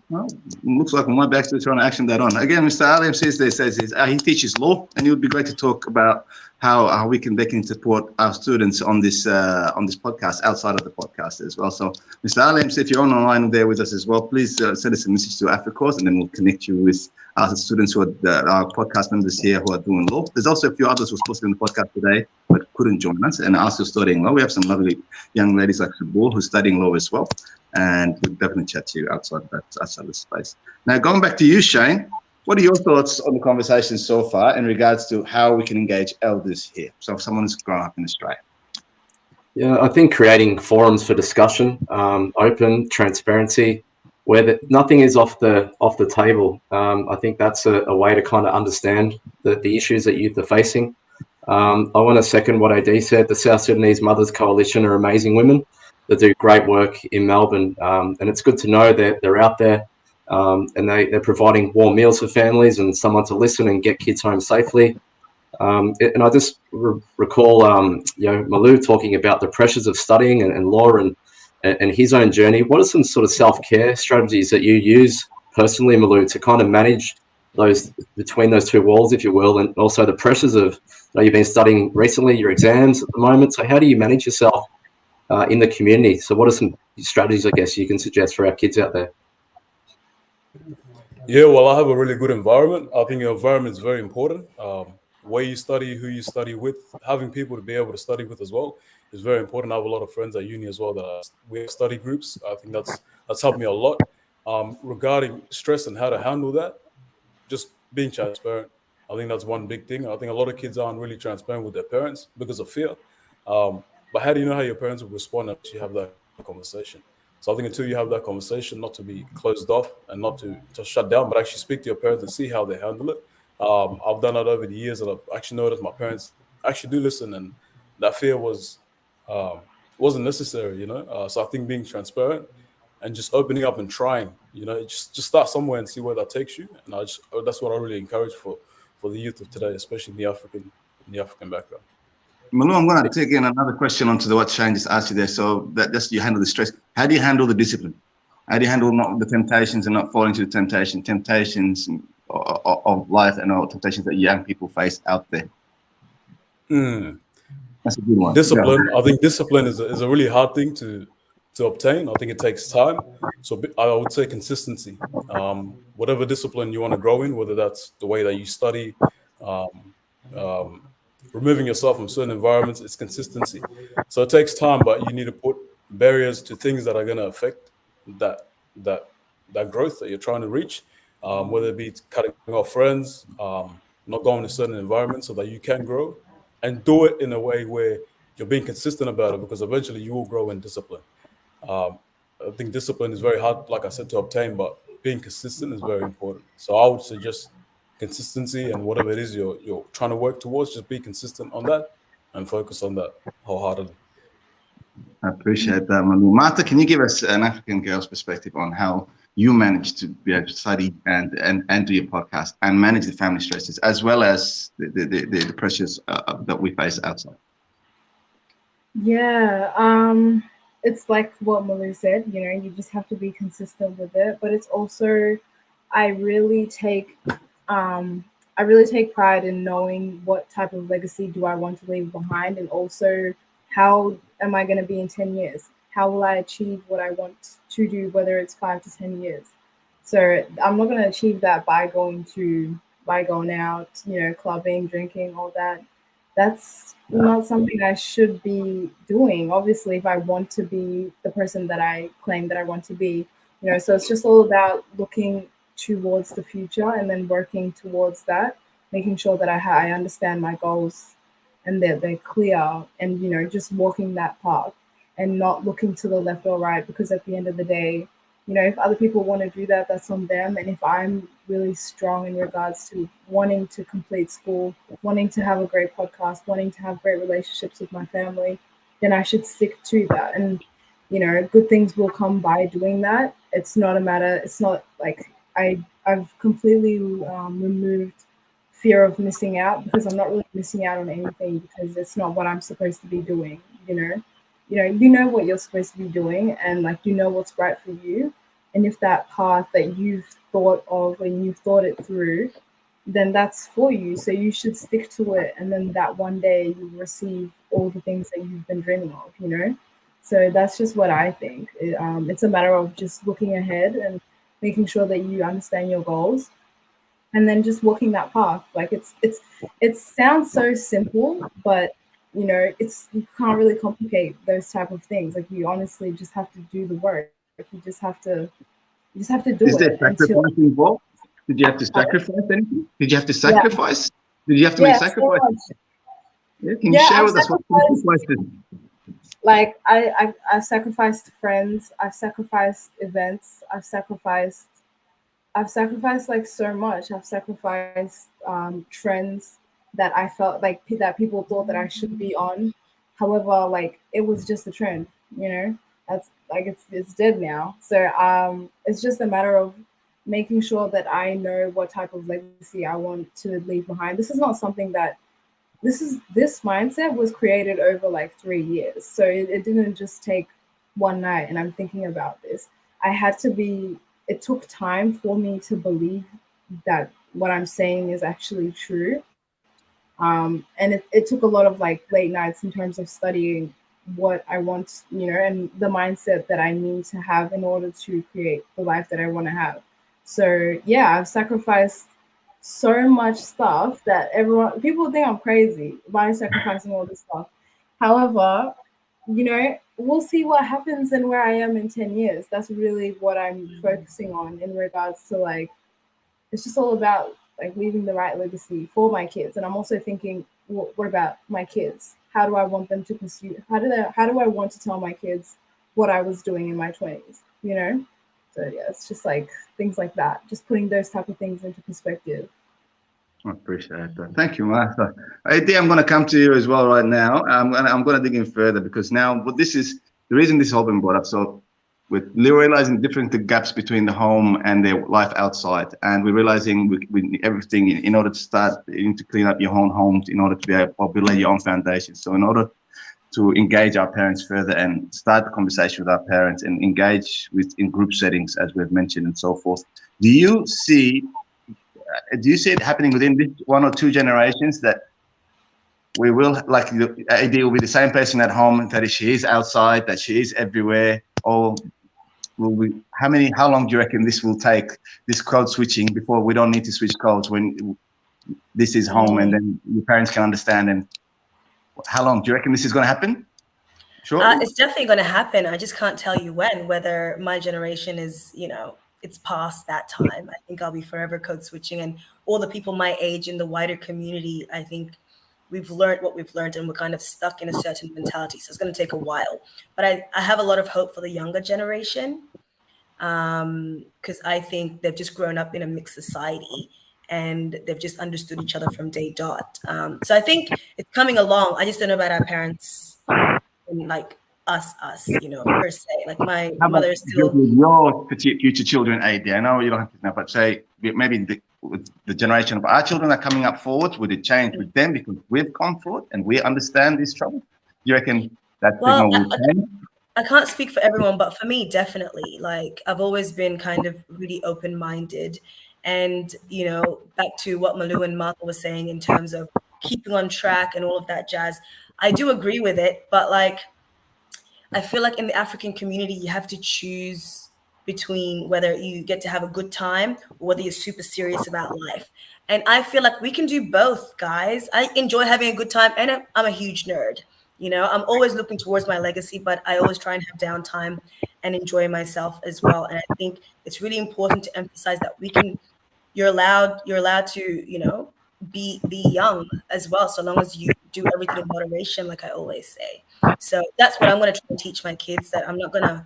Well, looks like we might be actually trying to action that on. Again, Mr. Aliam says he teaches law, and it would be great to talk about how they can support our students on this podcast, outside of the podcast as well. So, Mr. Aliam, if you're on the line there with us as well, please send us a message to Africause, and then we'll connect you with our students who are our podcast members here who are doing law. There's also a few others who are supposed to be on the podcast today but couldn't join us and are still studying law. We have some lovely young ladies like Sabul who's studying law as well, and we'll definitely chat to you outside the space. Now, going back to you, Shane, what are your thoughts on the conversation so far in regards to how we can engage elders here? So if someone who's grown up in Australia. Yeah, I think creating forums for discussion, open, transparency, where nothing is off the table. I think that's a way to kind of understand the issues that youth are facing. I want to second what AD said. The South Sudanese Mothers Coalition are amazing women that do great work in Melbourne, and it's good to know that they're out there, and they're providing warm meals for families and someone to listen and get kids home safely. And I just recall, Malou talking about the pressures of studying and law and his own journey. What are some sort of self-care strategies that you use personally, Malou, to kind of manage those between those two walls, if you will, and also the pressures of, you've been studying recently, your exams at the moment. So how do you manage yourself in the community? So what are some strategies, I guess, you can suggest for our kids out there? Yeah, well, I have a really good environment. I think your environment is very important. Where you study, who you study with, having people to be able to study with as well is very important. I have a lot of friends at uni as well that we have study groups. I think that's helped me a lot. Regarding stress and how to handle that, just being transparent. I think that's one big thing. I think a lot of kids aren't really transparent with their parents because of fear. But how do you know how your parents will respond after you have that conversation? So I think until you have that conversation, not to be closed off and not to shut down, but actually speak to your parents and see how they handle it. I've done that over the years, and I've actually noticed my parents actually do listen, and that fear wasn't necessary, So I think being transparent and just opening up and trying, just start somewhere and see where that takes you. And that's what I really encourage for the youth of today, especially in the African background. Malou, I'm going to take in another question onto what Shane just asked you there. So that's you handle the stress. How do you handle the discipline? How do you handle not the temptations and not falling to the temptations of life and all temptations that young people face out there? That's a good one. Discipline. I think discipline is a really hard thing to obtain. I think it takes time. So I would say consistency. Whatever discipline you want to grow in, whether that's the way that you study, removing yourself from certain environments, it's consistency. So it takes time, but you need to put barriers to things that are going to affect that growth that you're trying to reach, whether it be cutting off friends, not going to certain environments so that you can grow, and do it in a way where you're being consistent about it, because eventually you will grow in discipline. I think discipline is very hard, like I said, to obtain, but being consistent is very important. So I would suggest consistency, and whatever it is you're trying to work towards, just be consistent on that and focus on that wholeheartedly. I appreciate that, Manu. Martha, can you give us an African girl's perspective on how you manage to be able to study and do your podcast and manage the family stresses as well as the pressures that we face outside? Yeah, it's like what Malou said, you just have to be consistent with it. But it's also, I really take pride in knowing what type of legacy do I want to leave behind, and also how am I going to be in 10 years? How will I achieve what I want to do, whether it's 5 to 10 years? So I'm not going to achieve that by going out, clubbing, drinking, all that. That's not something I should be doing, obviously, if I want to be the person that I claim that I want to be. So it's just all about looking towards the future and then working towards that, making sure that I understand my goals and they're clear, and just walking that path and not looking to the left or right, because at the end of the day, if other people want to do that, that's on them. And if I'm really strong in regards to wanting to complete school, wanting to have a great podcast, wanting to have great relationships with my family, then I should stick to that. And good things will come by doing that. It's not like I've completely removed fear of missing out, because I'm not really missing out on anything, because it's not what I'm supposed to be doing. You know what you're supposed to be doing, and what's right for you. And if that path that you've thought of and you've thought it through, then that's for you. So you should stick to it, and then that one day you receive all the things that you've been dreaming of. So that's just what I think. It's a matter of just looking ahead and making sure that you understand your goals, and then just walking that path. It sounds so simple, but you can't really complicate those type of things. You honestly just have to do the work. You just have to do Is there sacrifice involved? Did you have to sacrifice anything? Did you have to sacrifice? Yeah. Did you have to make sacrifices? Yeah. Can you share with us what sacrifice is? Like I've sacrificed friends, I've sacrificed events, I've sacrificed like so much. I've sacrificed trends that I felt like that people thought that I should be on. However, like it was just a trend, you know. That's like it's dead now. So it's just a matter of making sure that I know what type of legacy I want to leave behind. This is not something that this mindset was created over like 3 years. So it didn't just take one night and I'm thinking about this. It took time for me to believe that what I'm saying is actually true. And it took a lot of like late nights in terms of studying what I want, you know, and the mindset that I need to have in order to create the life that I want to have. So yeah, I've sacrificed so much stuff that people think I'm crazy by sacrificing all this stuff. However, you know, we'll see what happens and where I am in 10 years. That's really what I'm focusing on in regards to like, it's just all about like leaving the right legacy for my kids. And I'm also thinking, what about my kids? How do I want them to pursue? How do I want to tell my kids what I was doing in my 20s? You know? So yeah, it's just like things like that. Just putting those type of things into perspective. I appreciate that. Thank you, Martha. AD, I'm going to come to you as well right now. I'm going to dig in further because now, this is the reason this whole been brought up. So we're realizing different gaps between the home and their life outside, and we're realizing we everything in order to start, you need to clean up your own homes in order to be able to lay your own foundation. So in order to engage our parents further and start the conversation with our parents and engage in group settings, as we've mentioned, and so forth, do you see it happening within this 1 or 2 generations that we will, like, AD will be the same person at home that she is outside, that she is everywhere, or will we? How long do you reckon this will take, this code switching, before we don't need to switch codes when this is home and then your parents can understand? And how long do you reckon this is going to happen? Sure. It's definitely going to happen. I just can't tell you when, whether my generation is, you know, it's past that time. I think I'll be forever code switching, and all the people my age in the wider community, I think we've learned what we've learned and we're kind of stuck in a certain mentality. So it's going to take a while, but I have a lot of hope for the younger generation, because I think they've just grown up in a mixed society and they've just understood each other from day dot. So I think it's coming along. I just don't know about our parents and like us, you know, per se. Like my mother is still with your future children, AD. I know you don't have to know, but say maybe the generation of our children are coming up forward. Would it change with them because we've come forward and we understand this trouble? Do you reckon that signal will change? I can't speak for everyone, but for me, definitely. Like I've always been kind of really open-minded, and you know, back to what Malu and Martha were saying in terms of keeping on track and all of that jazz. I do agree with it, but like I feel like in the African community, you have to choose between whether you get to have a good time or whether you're super serious about life. And I feel like we can do both, guys. I enjoy having a good time, and I'm a huge nerd. You know, I'm always looking towards my legacy, but I always try and have downtime and enjoy myself as well. And I think it's really important to emphasize that you're allowed to, you know, be young as well, so long as you do everything in moderation, like I always say. So that's what I'm going to try and teach my kids, that I'm not going to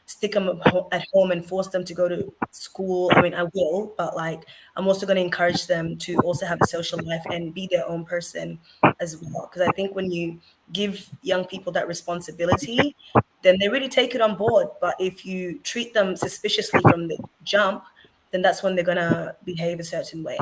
stick them at home and force them to go to school. I mean, I will, but like I'm also going to encourage them to also have a social life and be their own person as well. Because I think when you give young people that responsibility, then they really take it on board. But if you treat them suspiciously from the jump, then that's when they're going to behave a certain way.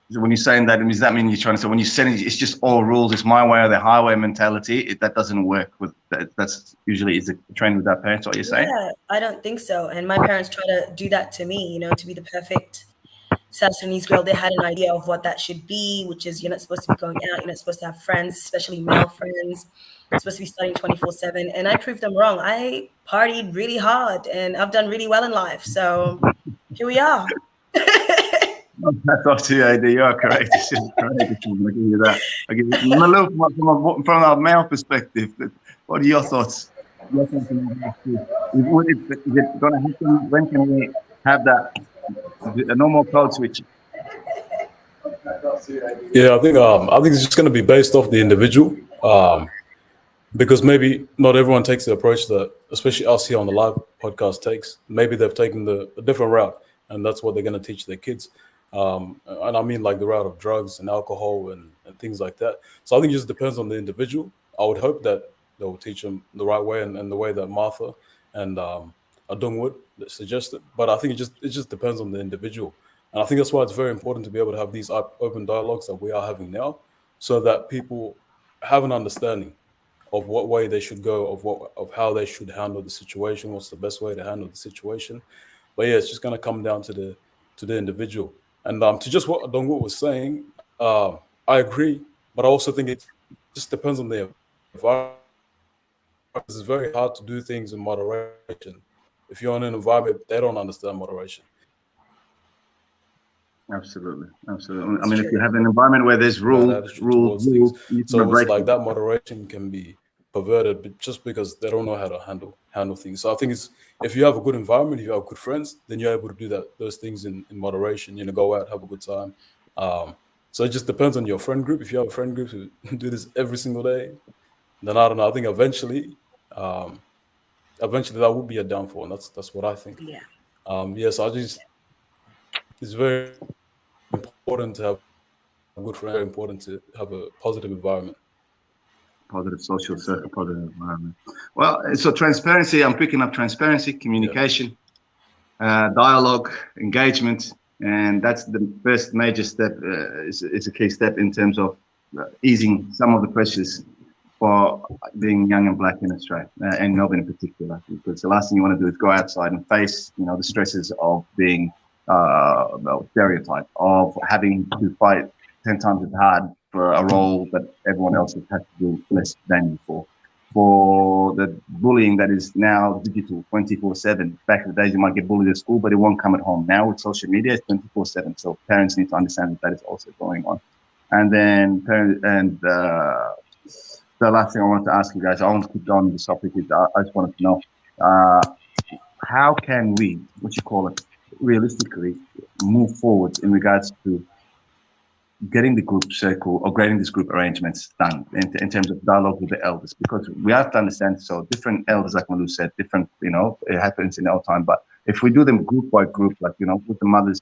When you're saying that, does that mean you're trying to say when you're saying it's just all rules, it's my way or the highway mentality? That doesn't work with that. That's usually is a trend with our parents. What you're saying? Yeah, I don't think so. And my parents try to do that to me, you know, to be the perfect South Sudanese girl. They had an idea of what that should be, which is you're not supposed to be going out, you're not supposed to have friends, especially male friends. You're supposed to be studying 24/7. And I proved them wrong. I partied really hard and I've done really well in life. So here we are. That's off to you, AD. You are correct. I give you that. I give you Malu, from a male perspective. What are your thoughts? Is it going to happen? When can we have that? A normal code switch? Yeah, I think it's just going to be based off the individual. because maybe not everyone takes the approach that, especially us here on the live podcast, takes. Maybe they've taken a different route, and that's what they're going to teach their kids. And I mean like the route of drugs and alcohol and things like that. So I think it just depends on the individual. I would hope that they will teach them the right way and the way that Martha and Adungwood suggested. But I think it just depends on the individual. And I think that's why it's very important to be able to have these open dialogues that we are having now, so that people have an understanding of what way they should go, of how they should handle the situation, what's the best way to handle the situation. But yeah, it's just gonna come down to the individual. And to just what Dongwu was saying, I agree, but I also think it just depends on the environment. It's very hard to do things in moderation if you're in an environment they don't understand moderation. Absolutely. I mean, if you have an environment where there's rules, things. You So it's like that moderation can be perverted, but just because they don't know how to handle things. So I think it's, if you have a good environment, if you have good friends, then you're able to do those things in moderation. Go out, have a good time. So it just depends on your friend group. If you have a friend group who do this every single day, then I don't know. I think eventually that would be a downfall, and that's what I think. Yeah. Yes, it's very important to have a good friend. Very important to have a positive environment. Positive social circle, positive environment. Well, so transparency, I'm picking up transparency, communication, dialogue, engagement, and that's the first major step, is a key step in terms of easing some of the pressures for being young and black in Australia, and Melbourne in particular, because the last thing you want to do is go outside and face, the stresses of being stereotyped, of having to fight 10 times as hard for a role that everyone else has had to do less than you for the bullying that is now digital 24/7. Back in the days, you might get bullied at school, but it won't come at home. Now with social media, it's 24/7. So parents need to understand that is also going on. And then the last thing I wanted to ask you guys, I want to keep on this topic, is I just wanted to know, how can we, realistically move forward in regards to getting the group circle or getting these group arrangements done in terms of dialogue with the elders? Because we have to understand, so different elders, like Malu said, different, it happens in our time. But if we do them group by group, like, with the mother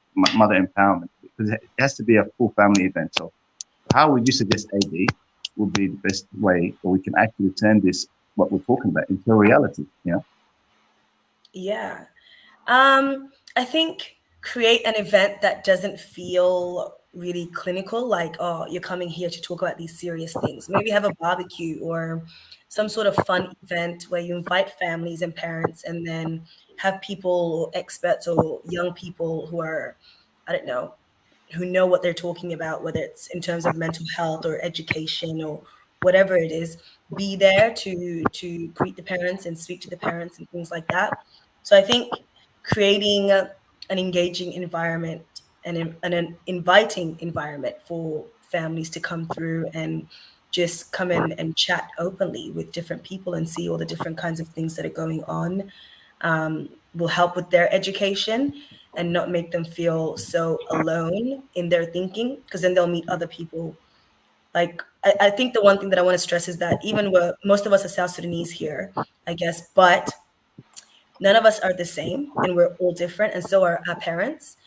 empowerment, because it has to be a full family event. So how would you suggest, AD, would be the best way where we can actually turn this, what we're talking about, into a reality? Yeah. I think create an event that doesn't feel really clinical, like, oh, you're coming here to talk about these serious things. Maybe have a barbecue or some sort of fun event where you invite families and parents, and then have people, experts or young people who are, I don't know, who know what they're talking about, whether it's in terms of mental health or education or whatever it is, be there to greet the parents and speak to the parents and things like that. So I think creating an engaging environment and an inviting environment for families to come through and just come in and chat openly with different people and see all the different kinds of things that are going on will help with their education and not make them feel so alone in their thinking, because then they'll meet other people. Like, I think the one thing that I want to stress is that even most of us are South Sudanese here, I guess, but none of us are the same, and we're all different, and so are our parents.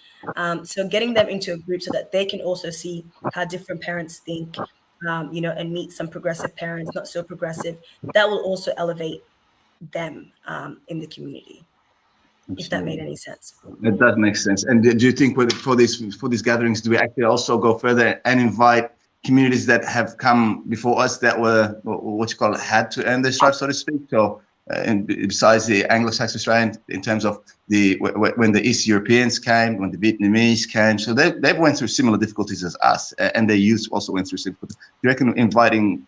So getting them into a group so that they can also see how different parents think, and meet some progressive parents, not so progressive, that will also elevate them in the community. Absolutely. If that made any sense. It does make sense. And do you think for these gatherings, do we actually also go further and invite communities that have come before us that were, had to earn their stripes, so to speak? So, and besides the Anglo-Saxon Australian, in terms of when the East Europeans came, when the Vietnamese came, so they went through similar difficulties as us, and their youth also went through similar. Do you reckon inviting,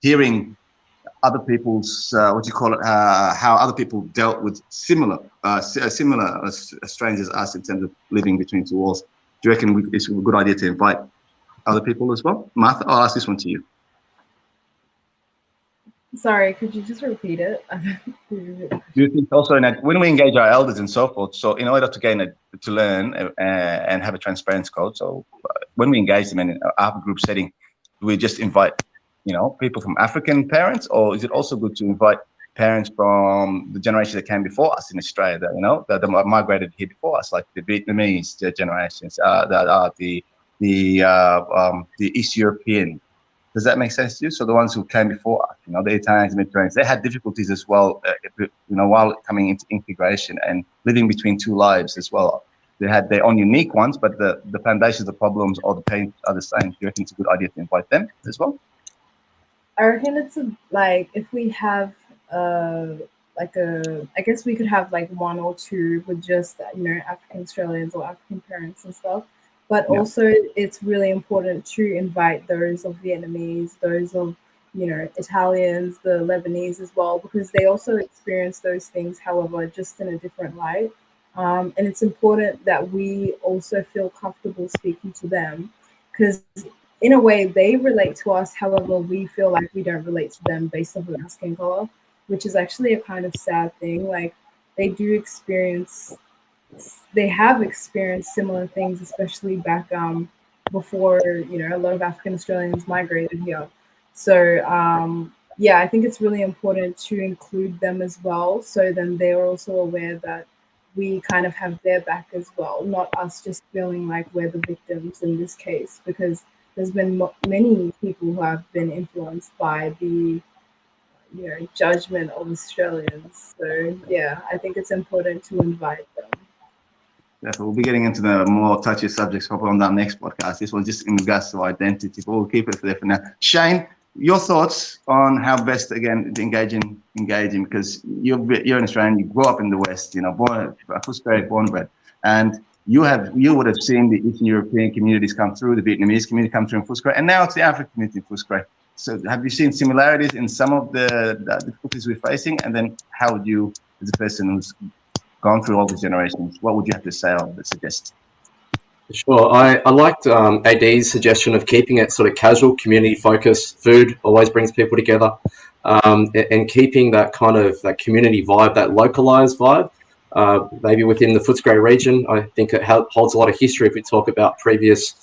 hearing other people's, how other people dealt with similar strangers as us in terms of living between two walls? Do you reckon it's a good idea to invite other people as well? Martha, I'll ask this one to you. Sorry, could you just repeat it? Do you think also that when we engage our elders and so forth, so in order to learn and have a transparency code, so when we engage them in our group setting, we just invite people from African parents, or is it also good to invite parents from the generation that came before us in Australia, that migrated here before us, like the Vietnamese generations, that are the East European? Does that make sense to you? So the ones who came before us, the Italians, Mediterraneans, they had difficulties as well, while coming into integration and living between two lives as well. They had their own unique ones, but the foundations, the problems, or the pain are the same. Do you reckon it's a good idea to invite them as well? I reckon it's if we have I guess we could have like one or two with just African Australians or African parents and stuff. But also it's really important to invite those of Vietnamese, those of Italians, the Lebanese as well, because they also experience those things, however, just in a different light. And it's important that we also feel comfortable speaking to them, because in a way they relate to us, however we feel like we don't relate to them based off of our skin color, which is actually a kind of sad thing. Like they have experienced similar things, especially back before a lot of African Australians migrated here. So I think it's really important to include them as well, so then they're also aware that we kind of have their back as well, not us just feeling like we're the victims in this case, because there's been many people who have been influenced by the judgment of Australians. So I think it's important to invite them. Yeah, so we'll be getting into the more touchy subjects probably on that next podcast. This one's just in regards to identity, but we'll keep it for there for now. Shane, your thoughts on how best, again, engaging, because you're an Australian, you grew up in the West, born and bred, and you would have seen the Eastern European communities come through, the Vietnamese community come through in Footscray, and now it's the African community in Footscray. So have you seen similarities in some of the difficulties we're facing? And then how would you, as a person who's gone through all the generations, what would you have to say or suggest? Sure. I liked AD's suggestion of keeping it sort of casual, community focused. Food always brings people together, and keeping that kind of that community vibe, that localized vibe. Maybe within the Footscray region, I think it holds a lot of history. If we talk about previous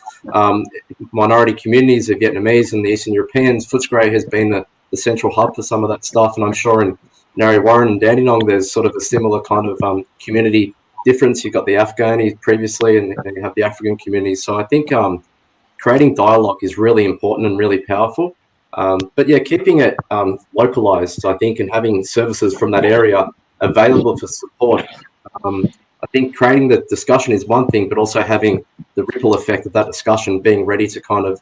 minority communities of Vietnamese and the Eastern Europeans, Footscray has been the central hub for some of that stuff. And I'm sure in Narre Warren and Dandenong, there's sort of a similar kind of community difference. You've got the Afghani previously, and you have the African community. So I think creating dialogue is really important and really powerful. But keeping it localized, I think, and having services from that area available for support. I think creating the discussion is one thing, but also having the ripple effect of that discussion, being ready to kind of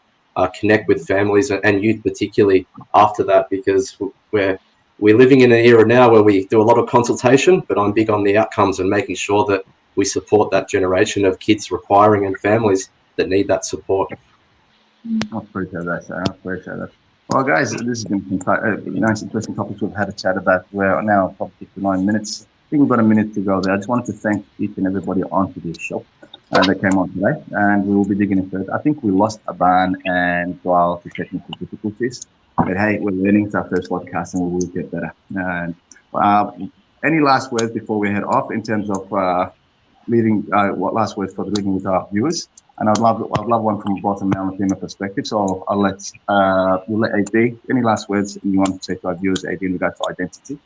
connect with families and youth, particularly after that, because we're living in an era now where we do a lot of consultation, but I'm big on the outcomes and making sure that we support that generation of kids requiring and families that need that support. I appreciate that, Sarah. I appreciate that. Well, guys, this has been nice, interesting topics we've had a chat about. We're now probably 59 minutes. I think we've got a minute to go there. I just wanted to thank each and everybody onto this show that came on today, and we will be digging into it. I think we lost Aban and Joel to technical difficulties, but hey, we're learning. It's our first podcast, and we will get better. And any last words before we head off in terms of leading? What last words for leading with our viewers? And I'd love one from both a male and female perspective. So we'll let AD. Any last words you want to say to our viewers, AD, in regards to identity?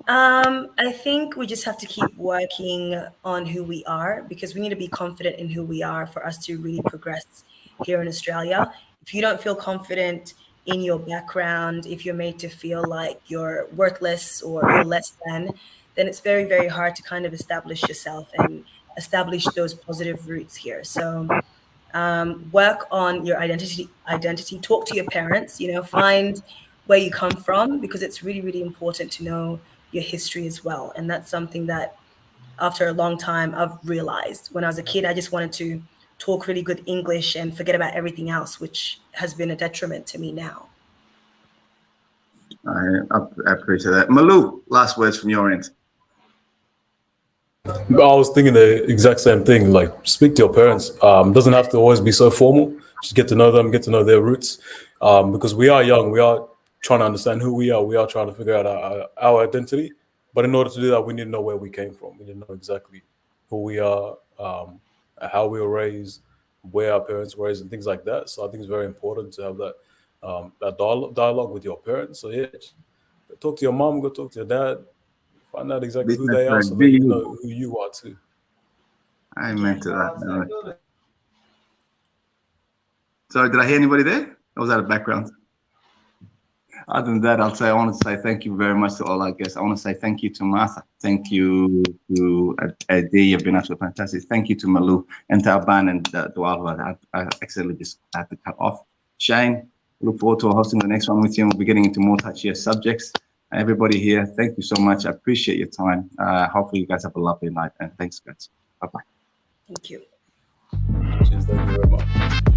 I think we just have to keep working on who we are, because we need to be confident in who we are for us to really progress here in Australia. If you don't feel confident in your background, if you're made to feel like you're worthless or you're less than, then it's very, very hard to kind of establish yourself and establish those positive roots here. So work on your identity, talk to your parents, find where you come from, because it's really, really important to know your history as well. And that's something that after a long time I've realized. When I was a kid, I just wanted to talk really good English and forget about everything else, which has been a detriment to me now. I appreciate that. Malu, last words from your end. I was thinking the exact same thing. Like, speak to your parents. Doesn't have to always be so formal. Just get to know them, get to know their roots. Because we are young, we are trying to understand who we are. We are trying to figure out our identity. But in order to do that, we need to know where we came from. We need to know exactly who we are, how we were raised, where our parents were raised, and things like that. So I think it's very important to have that that dialogue with your parents. So yeah, go talk to your mom, go talk to your dad, find out exactly who they are, so then you know who you are too. I meant to that. No. Sorry, did I hear anybody there? Or was that a background? Other than that, I want to say thank you very much to all our guests. I want to say thank you to Martha. Thank you to Adi. You've been absolutely fantastic. Thank you to Malu and to Alban and Dual. I accidentally just had to cut off. Shane, look forward to hosting the next one with you. We'll be getting into more touchier subjects. Everybody here, thank you so much. I appreciate your time. Hopefully you guys have a lovely night. And thanks, guys. Bye-bye. Thank you. Cheers, thank you very much.